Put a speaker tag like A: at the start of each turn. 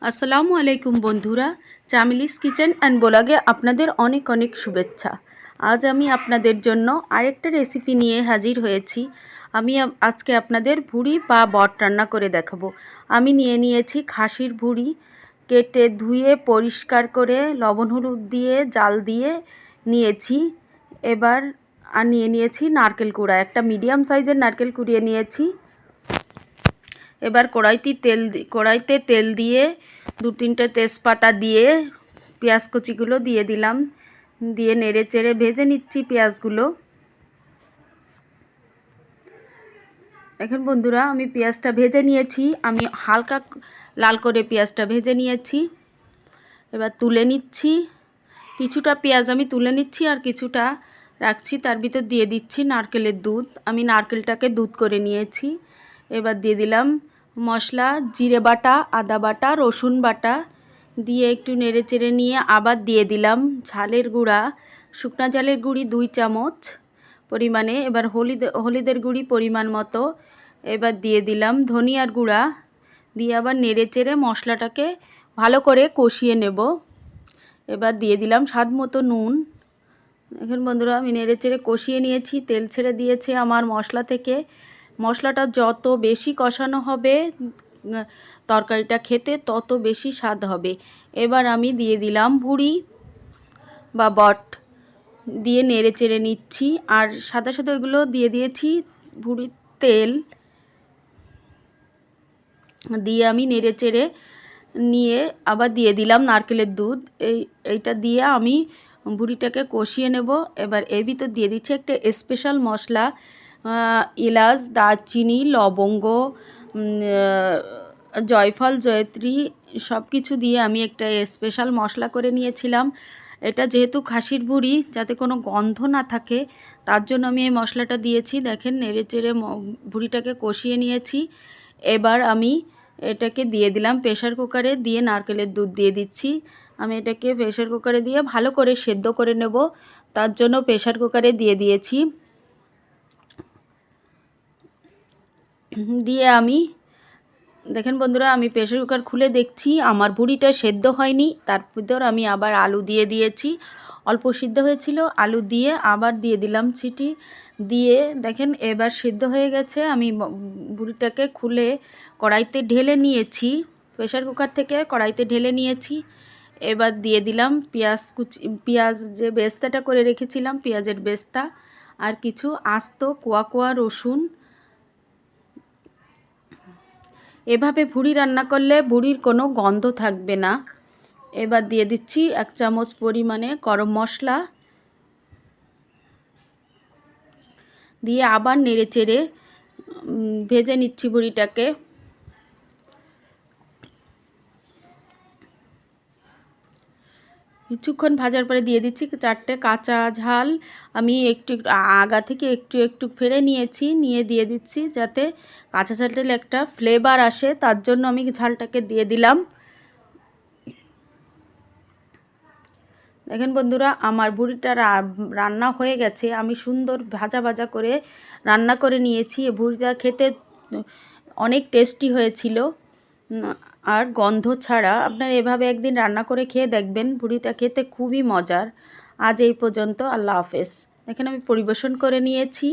A: আসসালামু আলাইকুম বন্ধুরা, চামিলিস কিচেন অ্যান্ড ব্লগে আপনাদের অনেক অনেক শুভেচ্ছা। আজ আমি আপনাদের জন্য আরেকটা রেসিপি নিয়ে হাজির হয়েছি। আমি আজকে আপনাদের ভুড়ি বা বট রান্না করে দেখাবো। আমি নিয়ে নিয়েছি খাসির ভুড়ি, কেটে ধুয়ে পরিষ্কার করে লবণ হলুদ দিয়ে জাল দিয়ে নিয়েছি। এবার নিয়ে নিয়েছি নারকেল কুড়া, একটা মিডিয়াম সাইজের নারকেল কুড়িয়ে নিয়েছি। এবার কড়াইতে তেল দিয়ে 2-3টে তেজপাতা দিয়ে পেঁয়াজ কুচিগুলো দিয়ে দিলাম, দিয়ে নেড়ে চেড়ে ভেজে নিচ্ছি পেঁয়াজগুলো। এখন বন্ধুরা আমি পেঁয়াজটা ভেজে নিয়েছি, আমি হালকা লাল করে পেঁয়াজটা ভেজে নিয়েছি। এবার তুলে নিচ্ছি, কিছুটা পেঁয়াজ আমি তুলে নিচ্ছি আর কিছুটা রাখছি। তার ভিতর দিয়ে দিচ্ছি নারকেলের দুধ, আমি নারকেলটাকে দুধ করে নিয়েছি। এবার দিয়ে দিলাম মশলা, জিরে বাটা, আদা বাটা, রসুন বাটা দিয়ে একটু নেড়ে চেড়ে নিয়ে আবার দিয়ে দিলাম ঝালের গুঁড়া, শুকনা ঝালের গুঁড়ি 2 চামচ পরিমাণে। এবার হলুদের গুঁড়ি পরিমাণ মতো। এবার দিয়ে দিলাম ধনিয়ার গুঁড়া, দিয়ে আবার নেড়ে চেড়ে মশলাটাকে ভালো করে কষিয়ে নেব। এবার দিয়ে দিলাম স্বাদ মতো নুন। এখন বন্ধুরা আমি নেড়ে চেড়ে কষিয়ে নিয়েছি, তেল ছেড়ে দিয়েছে আমার মশলা থেকে। মশলাটা যত বেশি কষানো হবে তরকারিটা খেতে তত বেশি স্বাদ হবে। এবার আমি দিয়ে দিলাম ভুড়ি বা বট, দিয়ে নেড়ে চেড়ে নিচ্ছি। আর সাথে সাথে ওইগুলো দিয়ে দিয়েছি ভুড়ির তেল, দিয়ে আমি নেড়ে চেড়ে নিয়ে আবার দিয়ে দিলাম নারকেলের দুধ। এইটা দিয়ে আমি ভুড়িটাকে কষিয়ে নেব। এবার এর ভিতর দিয়ে দিচ্ছি একটা স্পেশাল মশলা, এলাচ, দারচিনি, লবঙ্গ, জয়ফল, জয়ত্রী সব কিছু দিয়ে আমি একটা স্পেশাল মশলা করে নিয়েছিলাম। এটা যেহেতু খাসির ভুড়ি, যাতে কোনো গন্ধ না থাকে তার জন্য আমি এই মশলাটা দিয়েছি। দেখেন নেড়ে চেড়ে ভুড়িটাকে কষিয়ে নিয়েছি। এবার আমি এটাকে দিয়ে দিলাম প্রেশার কুকারে, দিয়ে নারকেলের দুধ দিয়ে দিচ্ছি। আমি এটাকে প্রেশার কুকারে দিয়ে ভালো করে সেদ্ধ করে নেব, তার জন্য প্রেশার কুকারে দিয়ে দিয়েছি। দিয়ে আমি দেখেন বন্ধুরা আমি প্রেশার কুকার খুলে দেখছি আমার ভুড়িটা সেদ্ধ হয়নি। তার ভিতর আমি আবার আলু দিয়ে দিয়েছি, অল্প সিদ্ধ হয়েছিল, আলু দিয়ে আবার দিয়ে দিলাম সিটি দিয়ে। দেখেন এবার সিদ্ধ হয়ে গেছে। আমি ভুড়িটাকে খুলে কড়াইতে ঢেলে নিয়েছি, প্রেশার কুকার থেকে কড়াইতে ঢেলে নিয়েছি। এবার দিয়ে দিলাম পেঁয়াজ যে বেস্তাটা করে রেখেছিলাম, পেঁয়াজের বেস্তা, আর কিছু আস্ত কোয়া কোয়া রসুন। এভাবে ভুড়ি রান্না করলে ভুড়ির কোনো গন্ধ থাকবে না। এবার দিয়ে দিচ্ছি 1 চামচ পরিমাণে গরম মশলা, দিয়ে আবার নেড়ে চেড়ে ভেজে নিচ্ছি ভুড়িটাকে। কিছুক্ষণ ভাজার পরে দিয়ে দিচ্ছি 4টে কাঁচা ঝাল, আমি একটু আগা থেকে একটু ফেড়ে নিয়েছি, নিয়ে দিয়ে দিচ্ছি যাতে কাঁচা ঝালটার একটা ফ্লেভার আসে, তার জন্য আমি ঝালটাকে দিয়ে দিলাম। দেখেন বন্ধুরা আমার ভুড়িটা রান্না হয়ে গেছে, আমি সুন্দর ভাজা ভাজা করে রান্না করে নিয়েছি। ভুড়িটা খেতে অনেক টেস্টি হয়েছিল আর গন্ধ ছাড়া। আপনারা এভাবে একদিন রান্না করে খেয়ে দেখবেন, ভুড়িটা খেতে খুবই মজার। আজ এই পর্যন্ত, আল্লাহ হাফেজ। দেখেন আমি পরিবেশন করে নিয়েছি।